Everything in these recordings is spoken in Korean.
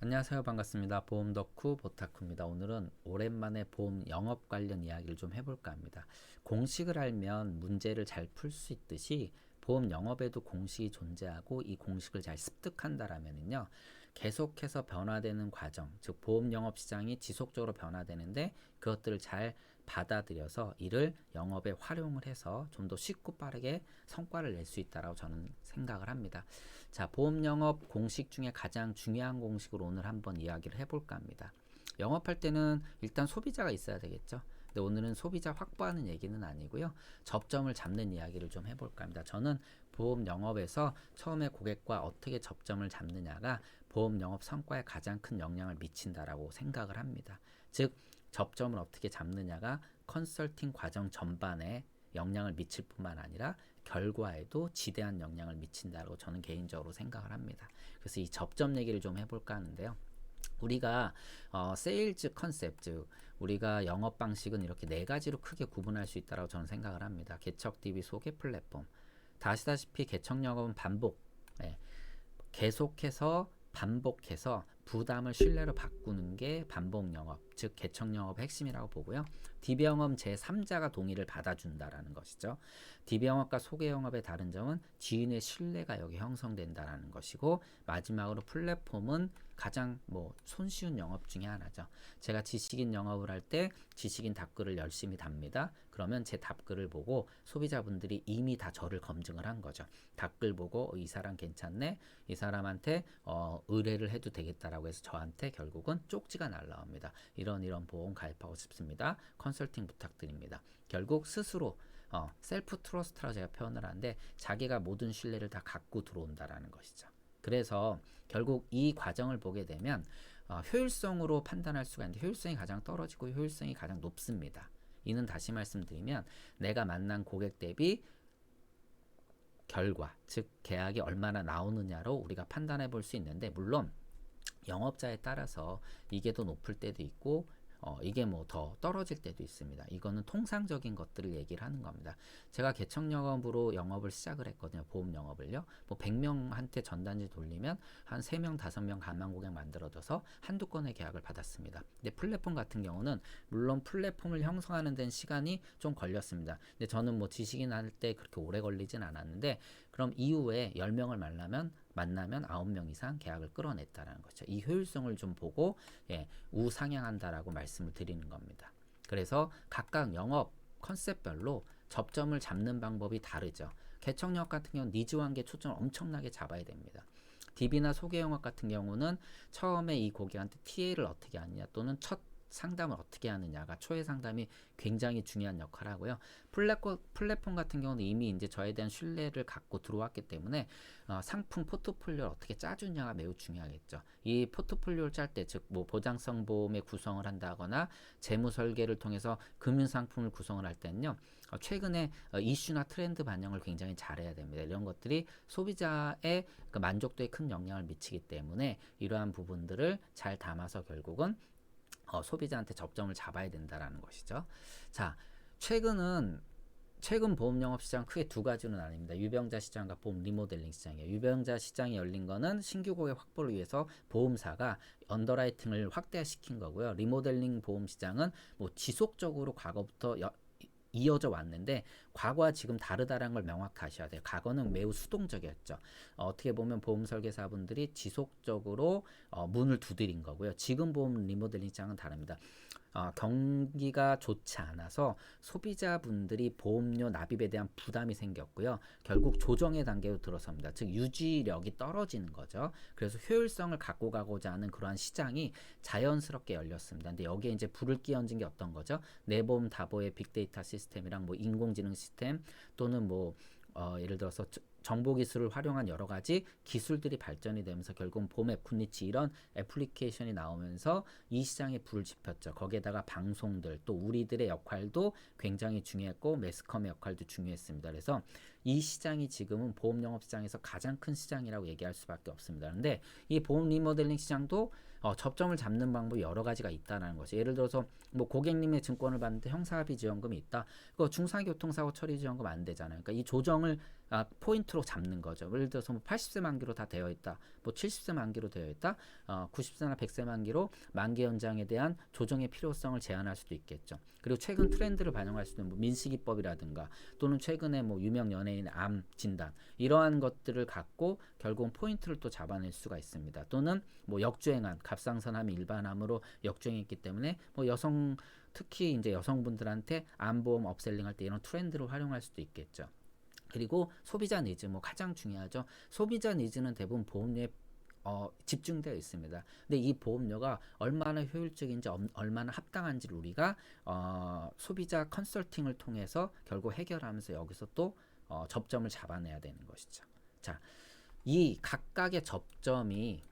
안녕하세요. 반갑습니다. 보험 덕후 보타쿠입니다. 오늘은 오랜만에 보험 영업 관련 이야기를 좀 해볼까 합니다. 공식을 알면 문제를 잘 풀 수 있듯이 보험 영업에도 공식이 존재하고 이 공식을 잘 습득한다라면요. 계속해서 변화되는 과정, 즉 보험 영업 시장이 지속적으로 변화되는데 그것들을 잘 받아들여서 이를 영업에 활용을 해서 좀 더 쉽고 빠르게 성과를 낼 수 있다라고 저는 생각을 합니다. 자, 보험 영업 공식 중에 가장 중요한 공식을 오늘 한번 이야기를 해볼까 합니다. 영업할 때는 일단 소비자가 있어야 되겠죠. 근데 오늘은 소비자 확보하는 얘기는 아니고요. 접점을 잡는 이야기를 좀 해볼까 합니다. 저는 보험 영업에서 처음에 고객과 어떻게 접점을 잡느냐가 보험 영업 성과에 가장 큰 영향을 미친다라고 생각을 합니다. 즉, 접점을 어떻게 잡느냐가 컨설팅 과정 전반에 영향을 미칠 뿐만 아니라 결과에도 지대한 영향을 미친다고 저는 개인적으로 생각을 합니다. 그래서 이 접점 얘기를 좀 해볼까 하는데요. 우리가 세일즈 컨셉, 즉 우리가 영업 방식은 이렇게 네 가지로 크게 구분할 수 있다고 저는 생각을 합니다. 개척 DB 소개 플랫폼. 다 아시다시피 개척 영업은 반복, 예, 계속해서 반복해서 부담을 신뢰로 바꾸는 게 반복 영업, 즉 개척 영업의 핵심이라고 보고요. DB 영업 제3자가 동의를 받아준다라는 것이죠. DB 영업과 소개 영업의 다른 점은 지인의 신뢰가 여기 형성된다라는 것이고, 마지막으로 플랫폼은 가장 손쉬운 영업 중에 하나죠. 제가 지식인 영업을 할 때 지식인 답글을 열심히 답니다. 그러면 제 답글을 보고 소비자분들이 이미 다 저를 검증을 한 거죠. 답글 보고 이 사람 괜찮네, 이 사람한테 의뢰를 해도 되겠다라고 해서 저한테 결국은 쪽지가 날라옵니다. 이런 보험 가입하고 싶습니다. 컨설팅 부탁드립니다. 결국 스스로 셀프 트러스트라고 제가 표현을 하는데, 자기가 모든 신뢰를 다 갖고 들어온다라는 것이죠. 그래서 결국 이 과정을 보게 되면 효율성으로 판단할 수가 있는데, 효율성이 가장 떨어지고 효율성이 가장 높습니다. 이는 다시 말씀드리면 내가 만난 고객 대비 결과, 즉 계약이 얼마나 나오느냐로 우리가 판단해 볼 수 있는데, 물론 영업자에 따라서 이게 더 높을 때도 있고 이게 더 떨어질 때도 있습니다. 이거는 통상적인 것들을 얘기를 하는 겁니다. 제가 개척 영업으로 영업을 시작을 했거든요. 보험 영업을요. 100명한테 전단지 돌리면 한 3명, 5명 가만 고객 만들어져서 한두 건의 계약을 받았습니다. 근데 플랫폼 같은 경우는 물론 플랫폼을 형성하는 데는 시간이 좀 걸렸습니다. 근데 저는 지식인 할 때 그렇게 오래 걸리진 않았는데, 그럼 이후에 10명을 만나면 9명 이상 계약을 끌어냈다라는 거죠. 이 효율성을 좀 보고 우상향한다라고 말씀을 드리는 겁니다. 그래서 각각 영업 컨셉별로 접점을 잡는 방법이 다르죠. 개척 영업 같은 경우는 니즈 관계 초점을 엄청나게 잡아야 됩니다. DB나 소개 영업 같은 경우는 처음에 이 고객한테 TA를 어떻게 하느냐, 또는 첫 상담을 어떻게 하느냐가 초회 상담이 굉장히 중요한 역할을 하고요. 플랫폼 같은 경우는 이미 이제 저에 대한 신뢰를 갖고 들어왔기 때문에 상품 포트폴리오를 어떻게 짜주냐가 매우 중요하겠죠. 이 포트폴리오를 짤 때, 즉 보장성 보험의 구성을 한다거나 재무 설계를 통해서 금융 상품을 구성을 할 때는요. 최근에 이슈나 트렌드 반영을 굉장히 잘해야 됩니다. 이런 것들이 소비자의 그 만족도에 큰 영향을 미치기 때문에 이러한 부분들을 잘 담아서 결국은 소비자한테 접점을 잡아야 된다라는 것이죠. 자, 최근 보험 영업 시장 크게 두 가지로 나뉩니다. 유병자 시장과 보험 리모델링 시장이에요. 유병자 시장이 열린 거는 신규 고객 확보를 위해서 보험사가 언더라이팅을 확대시킨 거고요. 리모델링 보험 시장은 지속적으로 과거부터 이어져 왔는데, 과거와 지금 다르다는 걸 명확히 아셔야 돼요. 과거는 매우 수동적이었죠. 어떻게 보면 보험 설계사분들이 지속적으로 문을 두드린 거고요. 지금 보험 리모델링 시장은 다릅니다. 경기가 좋지 않아서 소비자분들이 보험료 납입에 대한 부담이 생겼고요. 결국 조정의 단계로 들어섭니다. 즉 유지력이 떨어지는 거죠. 그래서 효율성을 갖고 가고자 하는 그러한 시장이 자연스럽게 열렸습니다. 근데 여기에 이제 불을 끼얹은 게 어떤 거죠? 내보험 다보의 빅데이터 시스템이랑 인공지능 시스템, 또는 예를 들어서 정보 기술을 활용한 여러 가지 기술들이 발전이 되면서 결국 봄앱, 굿니치 이런 애플리케이션이 나오면서 이 시장에 불을 지폈죠. 거기에다가 방송들, 또 우리들의 역할도 굉장히 중요했고 매스컴의 역할도 중요했습니다. 그래서 이 시장이 지금은 보험 영업 시장에서 가장 큰 시장이라고 얘기할 수밖에 없습니다. 그런데 이 보험 리모델링 시장도 접점을 잡는 방법이 여러 가지가 있다는 거죠. 예를 들어서 뭐 고객님의 증권을 받는데 형사합의 지원금이 있다. 그거 중상교통사고 처리 지원금 안 되잖아요. 그러니까 이 조정을 포인트로 잡는 거죠. 예를 들어서 뭐 80세 만기로 다 되어 있다. 뭐 70세 만기로 되어 있다. 90세나 100세 만기로 만기 연장에 대한 조정의 필요성을 제한할 수도 있겠죠. 그리고 최근 트렌드를 반영할 수 있는 뭐 민식이법이라든가 또는 최근에 뭐 유명 연예인의 암 진단 이러한 것들을 갖고 결국은 포인트를 또 잡아낼 수가 있습니다. 또는 뭐 역주행한 갑상선암이 일반암으로 역주행했기 때문에 뭐 여성 특히 이제 여성분들한테 암보험 업셀링 할 때 이런 트렌드를 활용할 수도 있겠죠. 그리고 소비자 니즈 뭐 가장 중요하죠. 소비자 니즈는 대부분 보험료에 집중되어 있습니다. 근데 이 보험료가 얼마나 효율적인지 얼마나 합당한지를 우리가 소비자 컨설팅을 통해서 결국 해결하면서 여기서 또 접점을 잡아내야 되는 것이죠. 자, 이 각각의 접점이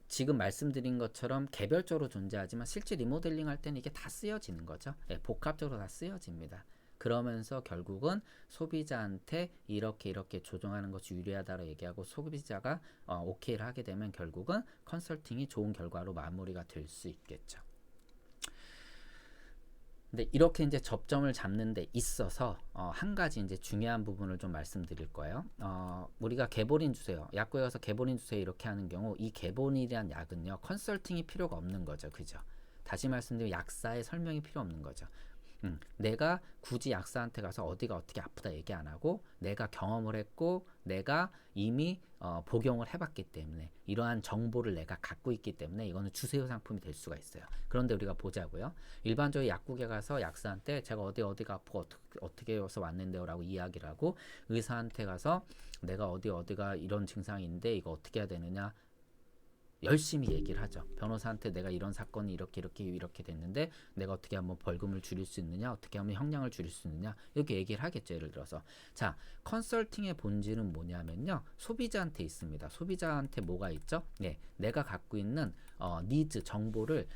지금 말씀드린 것처럼 개별적으로 존재하지만 실제 리모델링 할 때는 이게 다 쓰여지는 거죠. 네, 복합적으로 다 쓰여집니다. 그러면서 결국은 소비자한테 이렇게 조정하는 것이 유리하다고 얘기하고 소비자가 오케이를 하게 되면 결국은 컨설팅이 좋은 결과로 마무리가 될 수 있겠죠. 근데 이렇게 이제 접점을 잡는 데 있어서 한 가지 이제 중요한 부분을 좀 말씀드릴 거예요. 우리가 개보린 주세요. 약국에 가서 개보린 주세요 이렇게 하는 경우 이 개보린이란 약은요 컨설팅이 필요가 없는 거죠. 그죠? 다시 말씀드리면 약사의 설명이 필요 없는 거죠. 내가 굳이 약사한테 가서 어디가 어떻게 아프다 얘기 안 하고 내가 경험을 했고 내가 이미 복용을 해봤기 때문에 이러한 정보를 내가 갖고 있기 때문에 이거는 주세요 상품이 될 수가 있어요. 그런데 우리가 보자고요. 일반적으로 약국에 가서 약사한테 제가 어디가 아프고 어떻게 해서 왔는데요 라고 이야기를 하고 의사한테 가서 내가 어디가 이런 증상이 있는데 이거 어떻게 해야 되느냐 열심히 얘기를 하죠. 변호사한테 내가 이런 사건이 이렇게 됐는데 내가 어떻게 하면 벌금을 줄일 수 있느냐, 어떻게 하면 형량을 줄일 수 있느냐 이렇게 얘기를 하겠죠. 예를 들어서 자 컨설팅의 본질은 뭐냐면요 소비자한테 있습니다. 소비자한테 뭐가 있죠? 네, 내가 갖고 있는 니즈 정보를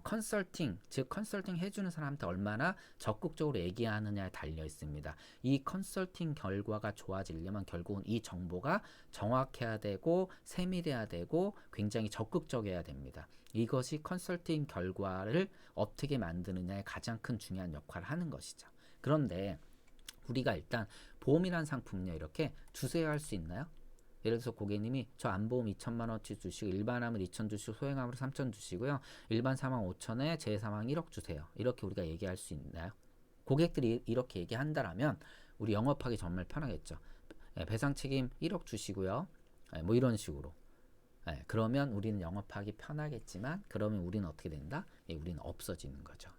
컨설팅 즉 컨설팅 해주는 사람한테 얼마나 적극적으로 얘기하느냐에 달려 있습니다. 이 컨설팅 결과가 좋아지려면 결국은 이 정보가 정확해야 되고 세밀해야 되고 굉장히 적극적이어야 됩니다. 이것이 컨설팅 결과를 어떻게 만드느냐에 가장 큰 중요한 역할을 하는 것이죠. 그런데 우리가 일단 보험이란 상품은요 이렇게 주세요 할 수 있나요? 예를 들어서 고객님이 저 암보험 2천만 원치 주시고 일반암을 2천 주시고 소액암으로 3천 주시고요. 일반 사망 5천에 재사망 1억 주세요. 이렇게 우리가 얘기할 수 있나요? 고객들이 이렇게 얘기한다라면 우리 영업하기 정말 편하겠죠. 배상 책임 1억 주시고요. 뭐 이런 식으로. 그러면 우리는 영업하기 편하겠지만 그러면 우리는 어떻게 된다? 우리는 없어지는 거죠.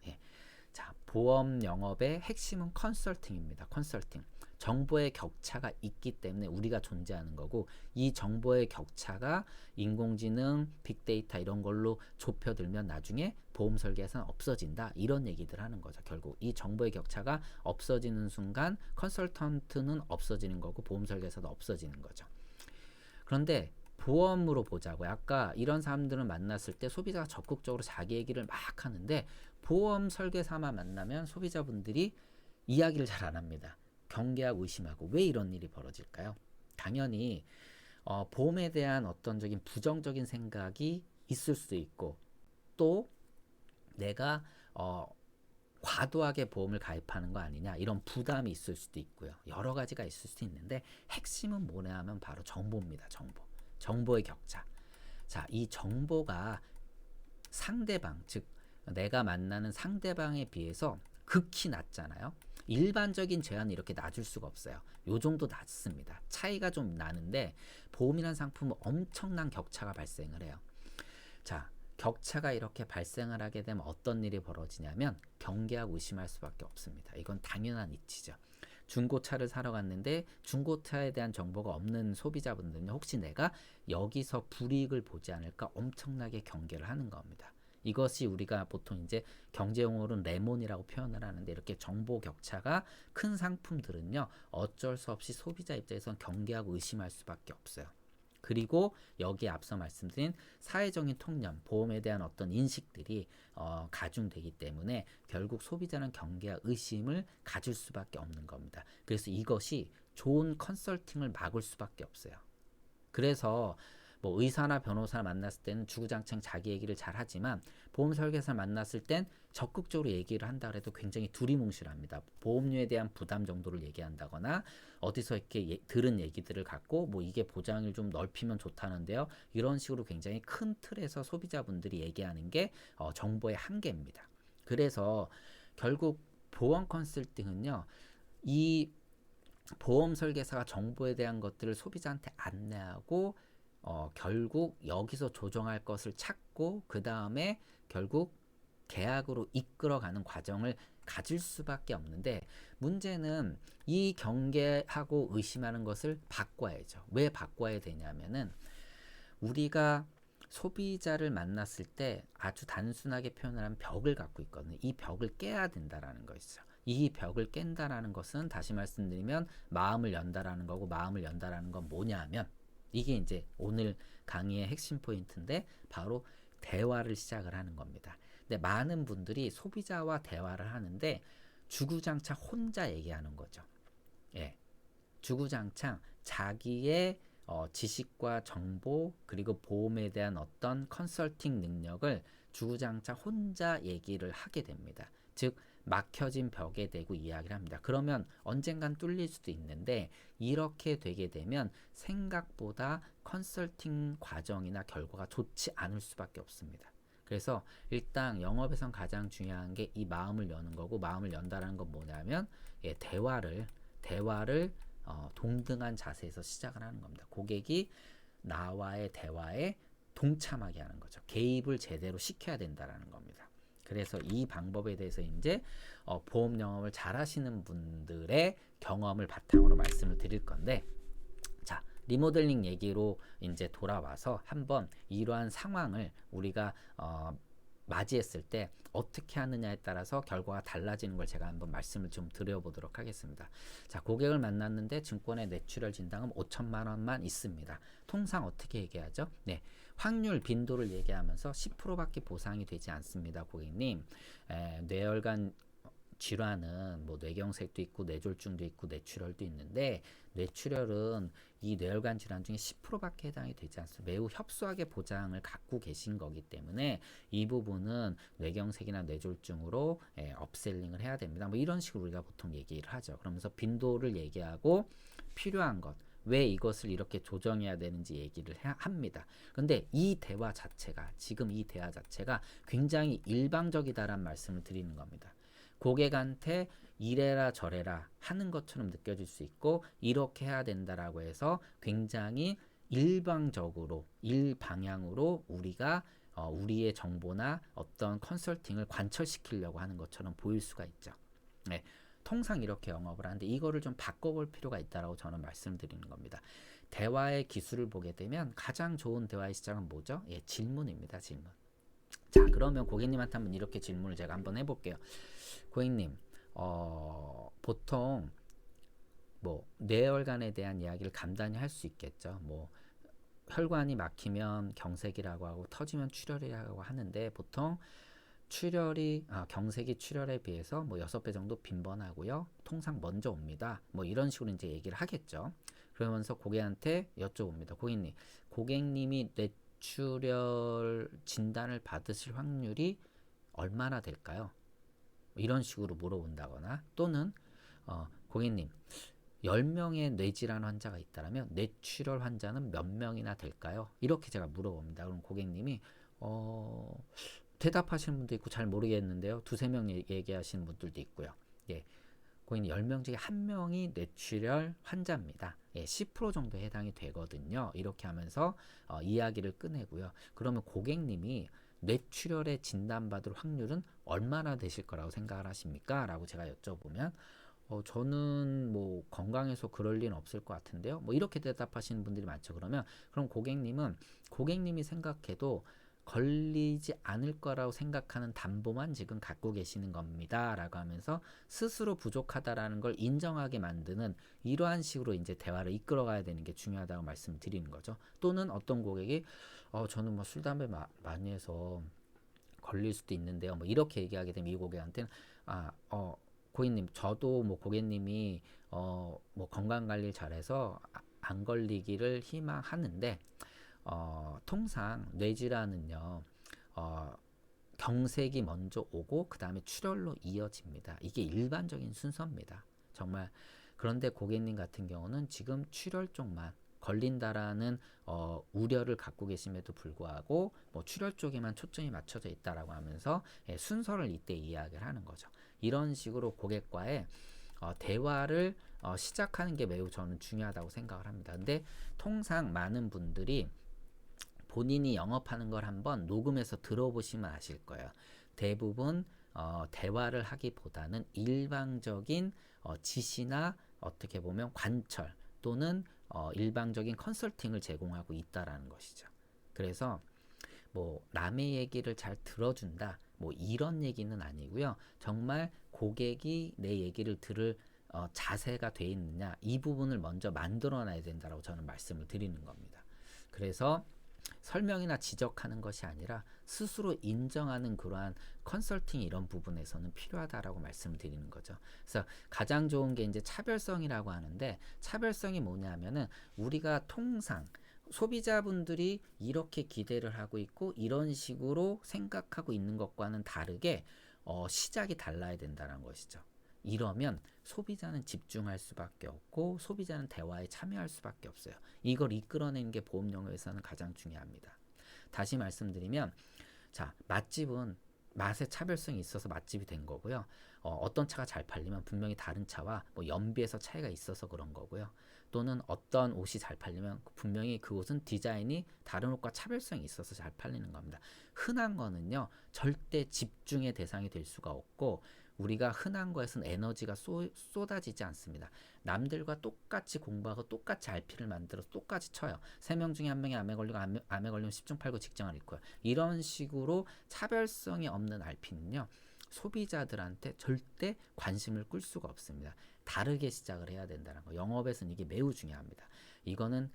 자, 보험 영업의 핵심은 컨설팅입니다. 컨설팅. 정보의 격차가 있기 때문에 우리가 존재하는 거고 이 정보의 격차가 인공지능, 빅데이터 이런 걸로 좁혀들면 나중에 보험 설계에서는 없어진다. 이런 얘기들 하는 거죠. 결국 이 정보의 격차가 없어지는 순간 컨설턴트는 없어지는 거고 보험 설계에서도 없어지는 거죠. 그런데 보험으로 보자고. 아까 이런 사람들을 만났을 때 소비자가 적극적으로 자기 얘기를 막 하는데 보험 설계사만 만나면 소비자분들이 이야기를 잘 안 합니다. 경계하고 의심하고 왜 이런 일이 벌어질까요? 당연히 보험에 대한 어떤 적인 부정적인 생각이 있을 수도 있고 또 내가 과도하게 보험을 가입하는 거 아니냐 이런 부담이 있을 수도 있고요. 여러 가지가 있을 수도 있는데 핵심은 뭐냐 하면 바로 정보입니다. 정보의 격차. 자, 이 정보가 상대방 즉 내가 만나는 상대방에 비해서 극히 낮잖아요. 일반적인 제한은 이렇게 낮을 수가 없어요. 요 정도 낮습니다. 차이가 좀 나는데 보험이란 상품은 엄청난 격차가 발생을 해요. 자, 격차가 이렇게 발생을 하게 되면 어떤 일이 벌어지냐면 경계하고 의심할 수밖에 없습니다. 이건 당연한 이치죠. 중고차를 사러 갔는데 중고차에 대한 정보가 없는 소비자분들은 혹시 내가 여기서 불이익을 보지 않을까 엄청나게 경계를 하는 겁니다. 이것이 우리가 보통 이제 경제용어로는 레몬이라고 표현을 하는데 이렇게 정보 격차가 큰 상품들은요 어쩔 수 없이 소비자 입장에서는 경계하고 의심할 수밖에 없어요. 그리고 여기에 앞서 말씀드린 사회적인 통념, 보험에 대한 어떤 인식들이 가중되기 때문에 결국 소비자는 경계와 의심을 가질 수밖에 없는 겁니다. 그래서 이것이 좋은 컨설팅을 막을 수밖에 없어요. 그래서 뭐 의사나 변호사를 만났을 때는 주구장창 자기 얘기를 잘 하지만 보험 설계사를 만났을 땐 적극적으로 얘기를 한다 그래도 굉장히 두리뭉실합니다. 보험료에 대한 부담 정도를 얘기한다거나 어디서 이렇게 들은 얘기들을 갖고 뭐 이게 보장을 좀 넓히면 좋다는데요. 이런 식으로 굉장히 큰 틀에서 소비자분들이 얘기하는 게 정보의 한계입니다. 그래서 결국 보험 컨설팅은요. 이 보험 설계사가 정보에 대한 것들을 소비자한테 안내하고 결국 여기서 조정할 것을 찾고 그 다음에 결국 계약으로 이끌어가는 과정을 가질 수밖에 없는데 문제는 이 경계하고 의심하는 것을 바꿔야죠. 왜 바꿔야 되냐면은 우리가 소비자를 만났을 때 아주 단순하게 표현을 하면 벽을 갖고 있거든요. 이 벽을 깨야 된다라는 것이죠. 이 벽을 깬다라는 것은 다시 말씀드리면 마음을 연다라는 거고 마음을 연다라는 건 뭐냐면 이게 이제 오늘 강의의 핵심 포인트인데 바로 대화를 시작을 하는 겁니다. 근데 많은 분들이 소비자와 대화를 하는데 주구장창 혼자 얘기하는 거죠. 예. 주구장창 자기의 지식과 정보 그리고 보험에 대한 어떤 컨설팅 능력을 주구장창 혼자 얘기를 하게 됩니다. 즉 막혀진 벽에 대고 이야기를 합니다. 그러면 언젠간 뚫릴 수도 있는데 이렇게 되게 되면 생각보다 컨설팅 과정이나 결과가 좋지 않을 수밖에 없습니다. 그래서 일단 영업에선 가장 중요한 게 이 마음을 여는 거고 마음을 연다라는 건 뭐냐면 대화를 동등한 자세에서 시작을 하는 겁니다. 고객이 나와의 대화에 동참하게 하는 거죠. 개입을 제대로 시켜야 된다라는 겁니다. 그래서 이 방법에 대해서 이제 보험 영업을 잘 하시는 분들의 경험을 바탕으로 말씀을 드릴 건데 자, 리모델링 얘기로 이제 돌아와서 한번 이러한 상황을 우리가 맞이했을 때 어떻게 하느냐에 따라서 결과가 달라지는 걸 제가 한번 말씀을 좀 드려보도록 하겠습니다. 자, 고객을 만났는데 증권의 뇌출혈 진단금 5천만 원만 있습니다. 통상 어떻게 얘기하죠? 네, 확률 빈도를 얘기하면서 10%밖에 보상이 되지 않습니다, 고객님. 뇌혈관 질환은 뭐 뇌경색도 있고 뇌졸중도 있고 뇌출혈도 있는데 뇌출혈은 이 뇌혈관 질환 중에 10%밖에 해당이 되지 않습니다. 매우 협소하게 보장을 갖고 계신 거기 때문에 이 부분은 뇌경색이나 뇌졸중으로 업셀링을 해야 됩니다. 뭐 이런 식으로 우리가 보통 얘기를 하죠. 그러면서 빈도를 얘기하고 필요한 것 왜 이것을 이렇게 조정해야 되는지 얘기를 합니다. 근데 이 대화 자체가 지금 이 대화 자체가 굉장히 일방적이다라는 말씀을 드리는 겁니다. 고객한테 이래라 저래라 하는 것처럼 느껴질 수 있고 이렇게 해야 된다라고 해서 굉장히 일방적으로 일방향으로 우리가 우리의 정보나 어떤 컨설팅을 관철시키려고 하는 것처럼 보일 수가 있죠. 네, 통상 이렇게 영업을 하는데 이거를 좀 바꿔볼 필요가 있다라고 저는 말씀드리는 겁니다. 대화의 기술을 보게 되면 가장 좋은 대화의 시작은 뭐죠? 예, 질문입니다. 질문. 자, 그러면 고객님한테 한번 이렇게 질문을 제가 한번 해볼게요. 고객님, 보통 뭐 뇌혈관에 대한 이야기를 간단히 할 수 있겠죠. 뭐 혈관이 막히면 경색이라고 하고 터지면 출혈이라고 하는데 보통 경색이 출혈에 비해서 뭐 6배 정도 빈번하고요. 통상 먼저 옵니다. 뭐 이런 식으로 이제 얘기를 하겠죠. 그러면서 고객한테 여쭤봅니다. 고객님이 뇌출혈 진단을 받으실 확률이 얼마나 될까요? 이런 식으로 물어본다거나 또는 고객님 10명의 뇌질환 환자가 있다면 뇌출혈 환자는 몇 명이나 될까요? 이렇게 제가 물어봅니다. 그럼 고객님이 대답하시는 분도 있고 잘 모르겠는데요. 두세 명 얘기하시는 분들도 있고요. 예, 고객님 10명 중에 1명이 뇌출혈 환자입니다. 예, 10% 정도 해당이 되거든요. 이렇게 하면서 이야기를 꺼내고요. 그러면 고객님이 뇌출혈에 진단받을 확률은 얼마나 되실 거라고 생각을 하십니까? 라고 제가 여쭤보면 저는 뭐 건강해서 그럴 리는 없을 것 같은데요. 뭐 이렇게 대답하시는 분들이 많죠. 그럼 고객님이 생각해도 걸리지 않을 거라고 생각하는 담보만 지금 갖고 계시는 겁니다. 라고 하면서 스스로 부족하다라는 걸 인정하게 만드는 이러한 식으로 이제 대화를 이끌어 가야 되는 게 중요하다고 말씀을 드리는 거죠. 또는 어떤 고객이 저는 뭐 술, 담배 많이 해서 걸릴 수도 있는데요. 뭐 이렇게 얘기하게 되면 이 고객한테는 고객님, 저도 뭐 고객님이 뭐 건강 관리를 잘해서 안 걸리기를 희망하는데 통상 뇌질환은요, 어, 경색이 먼저 오고 그 다음에 출혈로 이어집니다. 이게 일반적인 순서입니다. 정말. 그런데 고객님 같은 경우는 지금 출혈 쪽만 걸린다라는 우려를 갖고 계심에도 불구하고 뭐 출혈 쪽에만 초점이 맞춰져 있다라고 하면서 순서를 이때 이야기를 하는 거죠. 이런 식으로 고객과의 대화를 시작하는 게 매우 저는 중요하다고 생각을 합니다. 근데 통상 많은 분들이 본인이 영업하는 걸 한번 녹음해서 들어보시면 아실 거예요. 대부분 대화를 하기보다는 일방적인 지시나 어떻게 보면 관철 또는 일방적인 컨설팅을 제공하고 있다라는 것이죠. 그래서 뭐 남의 얘기를 잘 들어준다 뭐 이런 얘기는 아니고요. 정말 고객이 내 얘기를 들을 자세가 돼 있느냐 이 부분을 먼저 만들어놔야 된다고 저는 말씀을 드리는 겁니다. 그래서 설명이나 지적하는 것이 아니라 스스로 인정하는 그러한 컨설팅 이런 부분에서는 필요하다라고 말씀을 드리는 거죠. 그래서 가장 좋은 게 이제 차별성이라고 하는데, 차별성이 뭐냐면은 우리가 통상 소비자분들이 이렇게 기대를 하고 있고 이런 식으로 생각하고 있는 것과는 다르게 시작이 달라야 된다는 것이죠. 이러면 소비자는 집중할 수밖에 없고 소비자는 대화에 참여할 수밖에 없어요. 이걸 이끌어내는 게 보험 영역에서는 가장 중요합니다. 다시 말씀드리면, 자, 맛집은 맛의 차별성이 있어서 맛집이 된 거고요. 어떤 차가 잘 팔리면 분명히 다른 차와 뭐 연비에서 차이가 있어서 그런 거고요. 또는 어떤 옷이 잘 팔리면 분명히 그 옷은 디자인이 다른 옷과 차별성이 있어서 잘 팔리는 겁니다. 흔한 거는요, 절대 집중의 대상이 될 수가 없고 우리가 흔한 거에서는 에너지가 쏟아지지 않습니다. 남들과 똑같이 공부하고 똑같이 RP를 만들어서 똑같이 쳐요. 3명 중에 1명이 암에 걸리고 암에 걸리면 10중 8구 직장을 잃고요. 이런 식으로 차별성이 없는 RP는요. 소비자들한테 절대 관심을 끌 수가 없습니다. 다르게 시작을 해야 된다는 거. 영업에서는 이게 매우 중요합니다. 이거는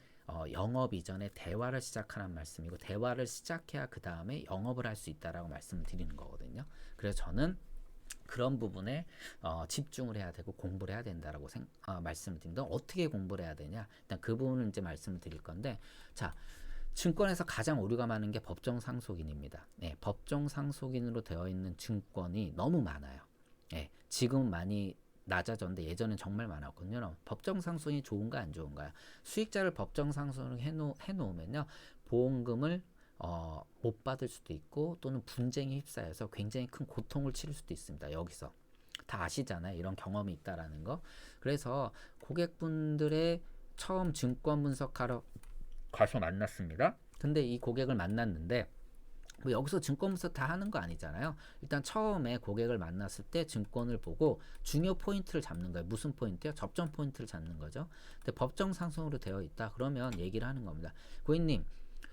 영업 이전에 대화를 시작하라는 말씀이고 대화를 시작해야 그 다음에 영업을 할 수 있다라고 말씀을 드리는 거거든요. 그래서 저는 그런 부분에 집중을 해야 되고 공부를 해야 된다라고 말씀을 드립니다. 어떻게 공부를 해야 되냐? 일단 그 부분을 이제 말씀을 드릴 건데, 자, 증권에서 가장 오류가 많은 게 법정 상속인입니다. 네, 법정 상속인으로 되어 있는 증권이 너무 많아요. 네, 지금 많이 낮아졌는데 예전엔 정말 많았거든요. 법정 상속인이 좋은가 안 좋은가요? 수익자를 법정 상속을 해놓으면요, 보험금을 못 받을 수도 있고 또는 분쟁에 휩싸여서 굉장히 큰 고통을 치를 수도 있습니다. 여기서 다 아시잖아요. 이런 경험이 있다라는 거. 그래서 고객분들의 처음 증권 분석하러 가서 만났습니다. 근데 이 고객을 만났는데 뭐 여기서 증권 분석 다 하는 거 아니잖아요. 일단 처음에 고객을 만났을 때 증권을 보고 중요 포인트를 잡는 거예요. 무슨 포인트요? 접점 포인트를 잡는 거죠. 근데 법정 상속으로 되어 있다 그러면 얘기를 하는 겁니다. 고객님,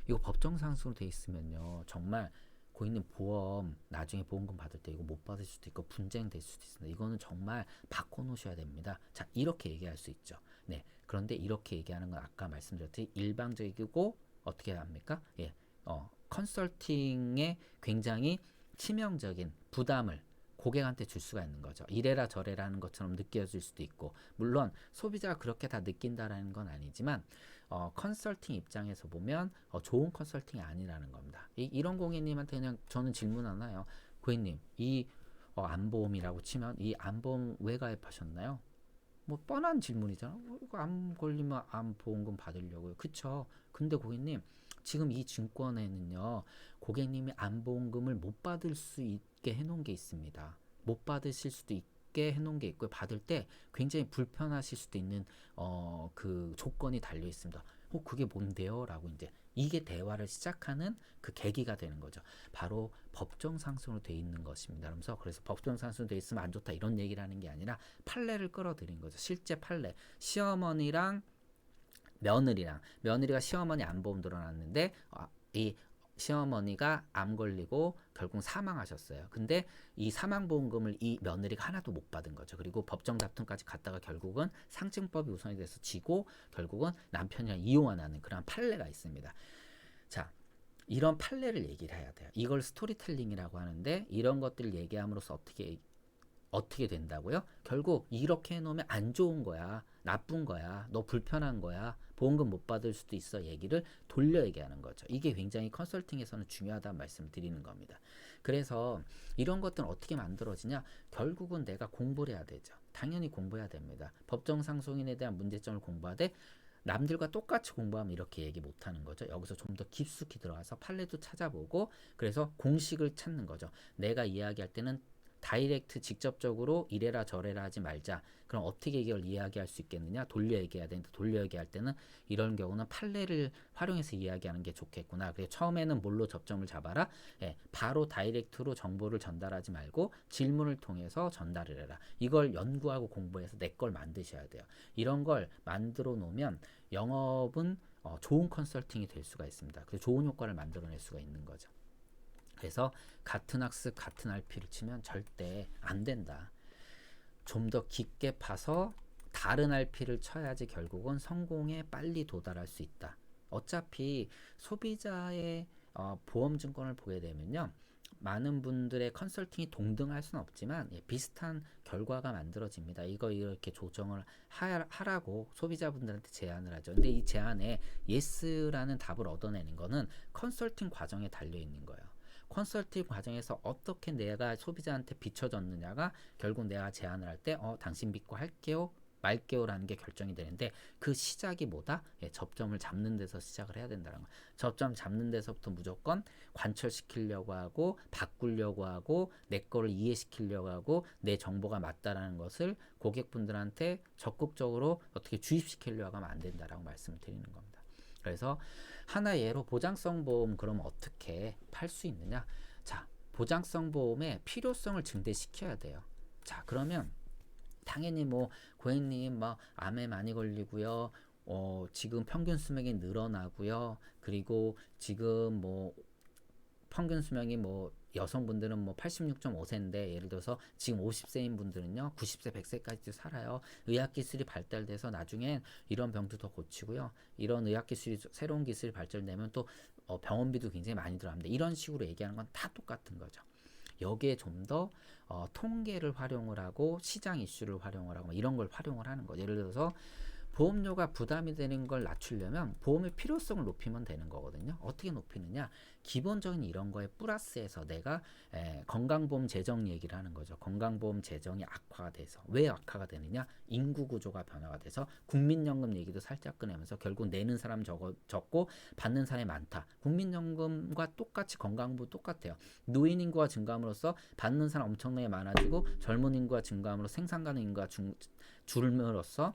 이거 법정 상속으로 돼 있으면요, 정말 고객님 보험 나중에 보험금 받을 때 이거 못 받을 수도 있고 분쟁 될 수도 있습니다. 이거는 정말 바꿔 놓으셔야 됩니다. 자, 이렇게 얘기할 수 있죠. 네. 그런데 이렇게 얘기하는 건 아까 말씀드렸듯이 일방적이고 어떻게 합니까? 예. 컨설팅에 굉장히 치명적인 부담을 고객한테 줄 수가 있는 거죠. 이래라 저래라 하는 것처럼 느껴질 수도 있고, 물론 소비자가 그렇게 다 느낀다라는 건 아니지만 컨설팅 입장에서 보면 좋은 컨설팅이 아니라는 겁니다. 이런 고객님한테 그냥 저는 질문 하나요. 고객님, 이 암보험이라고 치면 이 암보험 왜 가입하셨나요? 뭐 뻔한 질문이잖아. 이거 암 걸리면 암 보험금 받으려고요. 그쵸? 근데 고객님, 지금 이 증권에는요, 고객님이 암 보험금을 못 받을 수 있게 해놓은 게 있습니다. 못 받으실 수도 있게 해놓은 게 있고요. 받을 때 굉장히 불편하실 수도 있는 그 조건이 달려 있습니다. 그게 뭔데요? 라고 이제 이게 대화를 시작하는 그 계기가 되는 거죠. 바로 법정 상속으로 돼 있는 것입니다. 그래서 법정 상속으로 돼 있으면 안 좋다 이런 얘기를 하는 게 아니라 판례를 끌어들인 거죠. 실제 판례. 시어머니랑 며느리가 시어머니 암보험 들어놨는데 이 시어머니가 암 걸리고 결국 사망하셨어요. 근데 이 사망보험금을 이 며느리가 하나도 못 받은 거죠. 그리고 법정 다툼까지 갔다가 결국은 상증법이 우선이 돼서 지고 결국은 남편이랑 이혼하는 그런 판례가 있습니다. 자, 이런 판례를 얘기를 해야 돼요. 이걸 스토리텔링이라고 하는데 이런 것들을 얘기함으로써 어떻게 어떻게 된다고요? 결국 이렇게 해놓으면 안 좋은 거야. 나쁜 거야. 너 불편한 거야. 보험금 못 받을 수도 있어. 얘기를 돌려 얘기하는 거죠. 이게 굉장히 컨설팅에서는 중요하다는 말씀을 드리는 겁니다. 그래서 이런 것들은 어떻게 만들어지냐? 결국은 내가 공부를 해야 되죠. 당연히 공부해야 됩니다. 법정상속인에 대한 문제점을 공부하되 남들과 똑같이 공부하면 이렇게 얘기 못하는 거죠. 여기서 좀 더 깊숙이 들어가서 판례도 찾아보고 그래서 공식을 찾는 거죠. 내가 이야기할 때는 다이렉트 직접적으로 이래라 저래라 하지 말자. 그럼 어떻게 이걸 이야기할 수 있겠느냐? 돌려 얘기해야 되는데 돌려 얘기할 때는 이런 경우는 판례를 활용해서 이야기하는 게 좋겠구나. 그래서 처음에는 뭘로 접점을 잡아라? 예, 바로 다이렉트로 정보를 전달하지 말고 질문을 통해서 전달을 해라. 이걸 연구하고 공부해서 내 걸 만드셔야 돼요. 이런 걸 만들어 놓으면 영업은 좋은 컨설팅이 될 수가 있습니다. 그래서 좋은 효과를 만들어낼 수가 있는 거죠. 그래서 같은 학습 같은 RP를 치면 절대 안 된다. 좀 더 깊게 파서 다른 RP를 쳐야지 결국은 성공에 빨리 도달할 수 있다. 어차피 소비자의 보험증권을 보게 되면요. 많은 분들의 컨설팅이 동등할 수는 없지만 비슷한 결과가 만들어집니다. 이거 이렇게 조정을 하라고 소비자분들한테 제안을 하죠. 근데 이 제안에 예스라는 답을 얻어내는 거는 컨설팅 과정에 달려 있는 거예요. 컨설팅 과정에서 어떻게 내가 소비자한테 비춰졌느냐가 결국 내가 제안을 할 때 당신 믿고 할게요 말게요 라는 게 결정이 되는데 그 시작이 뭐다? 접점을 잡는 데서 시작을 해야 된다는 거. 접점 잡는 데서부터 무조건 관철시키려고 하고 바꾸려고 하고 내 거를 이해시키려고 하고 내 정보가 맞다라는 것을 고객분들한테 적극적으로 어떻게 주입시키려고 하면 안 된다라고 말씀을 드리는 겁니다. 그래서 하나 예로 보장성 보험 그러면 어떻게 팔 수 있느냐? 자, 보장성 보험의 필요성을 증대시켜야 돼요. 자, 그러면 당연히 뭐 고객님 막 암에 많이 걸리고요. 지금 평균 수명이 늘어나고요. 그리고 지금 뭐 평균 수명이 뭐 여성분들은 뭐 86.5세인데 예를 들어서 지금 50세인 분들은요 90세 100세까지도 살아요. 의학기술이 발달돼서 나중엔 이런 병도 더 고치고요. 이런 의학기술이 새로운 기술이 발전되면 또 병원비도 굉장히 많이 들어갑니다. 이런 식으로 얘기하는 건 다 똑같은 거죠. 여기에 좀 더 통계를 활용을 하고 시장 이슈를 활용을 하고 이런 걸 활용을 하는 거죠. 예를 들어서 보험료가 부담이 되는 걸 낮추려면 보험의 필요성을 높이면 되는 거거든요. 어떻게 높이느냐? 기본적인 이런 거에 플러스해서 내가 건강보험 재정 얘기를 하는 거죠. 건강보험 재정이 악화가 돼서 왜 악화가 되느냐? 인구 구조가 변화가 돼서 국민연금 얘기도 살짝 꺼내면서 결국 내는 사람 적고 받는 사람이 많다. 국민연금과 똑같이 건강보험 똑같아요. 노인 인구가 증가함으로써 받는 사람 엄청나게 많아지고 젊은 인구가 증가함으로 생산 가능 인구가 줄음으로써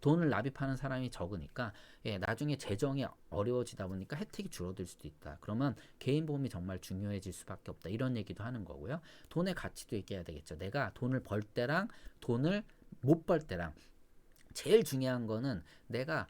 돈을 납입하는 사람이 적으니까 나중에 재정이 어려워지다 보니까 혜택이 줄어들 수도 있다. 그러면 개인보험이 정말 중요해질 수밖에 없다. 이런 얘기도 하는 거고요. 돈의 가치도 얘기해야 되겠죠. 내가 돈을 벌 때랑 돈을 못 벌 때랑 제일 중요한 거는 내가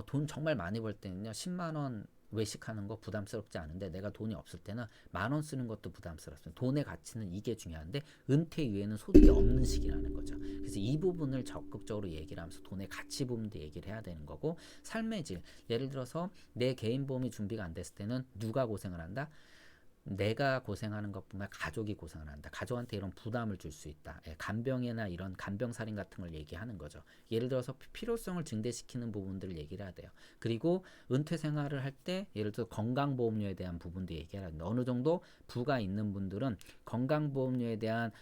돈 정말 많이 벌 때는요 10만원 외식하는 거 부담스럽지 않은데 내가 돈이 없을 때는 10,000원 쓰는 것도 부담스럽습니다. 돈의 가치는 이게 중요한데 은퇴 이후에는 소득이 없는 시기라는 거죠. 그래서 이 부분을 적극적으로 얘기를 하면서 돈의 가치 부분도 얘기를 해야 되는 거고 삶의 질 예를 들어서 내 개인 보험이 준비가 안 됐을 때는 누가 고생을 한다? 내가 고생하는 것뿐만 가족이 고생을 한다. 가족한테 이런 부담을 줄 수 있다. 간병이나 이런 간병살인 같은 걸 얘기하는 거죠. 예를 들어서 필요성을 증대시키는 부분들을 얘기를 해야 돼요. 그리고 은퇴 생활을 할 때 예를 들어 건강보험료에 대한 부분도 얘기해야 합니다. 어느 정도 부가 있는 분들은 건강보험료에 대한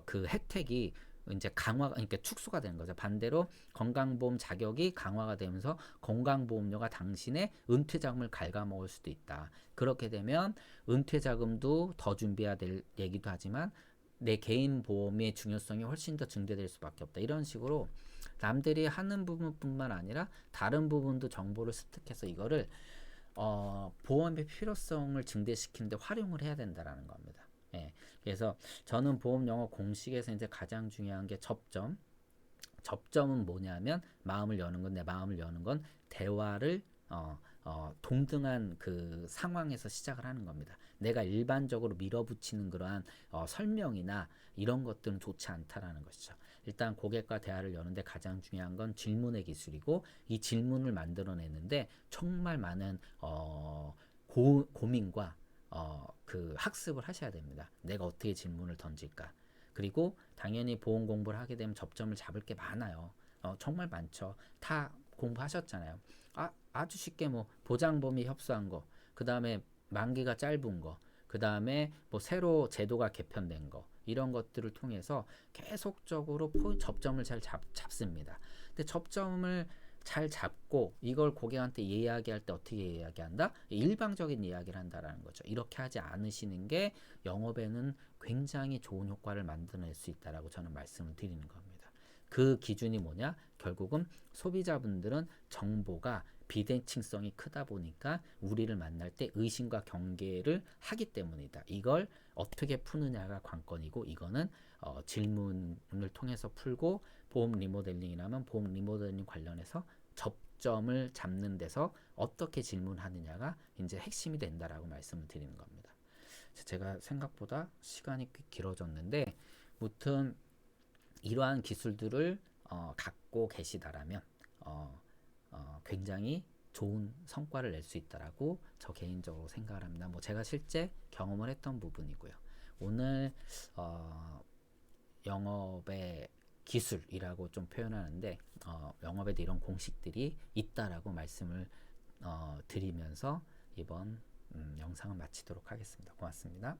그 혜택이 이제 강화가 그러니까 축소가 되는 거죠. 반대로 건강보험 자격이 강화가 되면서 건강보험료가 당신의 은퇴자금을 갉아먹을 수도 있다. 그렇게 되면 은퇴자금도 더 준비해야 될 얘기도 하지만 내 개인 보험의 중요성이 훨씬 더 증대될 수밖에 없다. 이런 식으로 남들이 하는 부분뿐만 아니라 다른 부분도 정보를 습득해서 이거를 보험의 필요성을 증대시키는데 활용을 해야 된다라는 겁니다. 그래서 저는 보험 영어 공식에서 이제 가장 중요한 게 접점. 접점은 뭐냐면 마음을 여는 건 내 마음을 여는 건 대화를 동등한 그 상황에서 시작을 하는 겁니다. 내가 일반적으로 밀어붙이는 그러한 설명이나 이런 것들은 좋지 않다라는 것이죠. 일단 고객과 대화를 여는데 가장 중요한 건 질문의 기술이고 이 질문을 만들어내는데 정말 많은 고민과 그 학습을 하셔야 됩니다. 내가 어떻게 질문을 던질까? 그리고 당연히 보험 공부를 하게 되면 접점을 잡을 게 많아요. 정말 많죠. 다 공부하셨잖아요. 아주 쉽게 뭐 보장보험이 협소한 거, 그 다음에 만기가 짧은 거, 그 다음에 뭐 새로 제도가 개편된 거, 이런 것들을 통해서 계속적으로 접점을 잘 잡습니다. 근데 접점을 잘 잡고 이걸 고객한테 이야기할 때 어떻게 이야기한다? 일방적인 이야기를 한다라는 거죠. 이렇게 하지 않으시는 게 영업에는 굉장히 좋은 효과를 만들어낼 수 있다라고 저는 말씀을 드리는 겁니다. 그 기준이 뭐냐? 결국은 소비자분들은 정보가 비대칭성이 크다 보니까 우리를 만날 때 의심과 경계를 하기 때문이다. 이걸 어떻게 푸느냐가 관건이고, 이거는 질문을 통해서 풀고, 보험 리모델링이라면 보험 리모델링 관련해서 접점을 잡는 데서 어떻게 질문하느냐가 이제 핵심이 된다라고 말씀을 드리는 겁니다. 제가 생각보다 시간이 꽤 길어졌는데, 무튼 이러한 기술들을 갖고 계시다라면 굉장히 좋은 성과를 낼 수 있다라고 저 개인적으로 생각을 합니다. 뭐 제가 실제 경험을 했던 부분이고요. 오늘 영업의 기술이라고 좀 표현하는데 영업에도 이런 공식들이 있다라고 말씀을 드리면서 이번 영상을 마치도록 하겠습니다. 고맙습니다.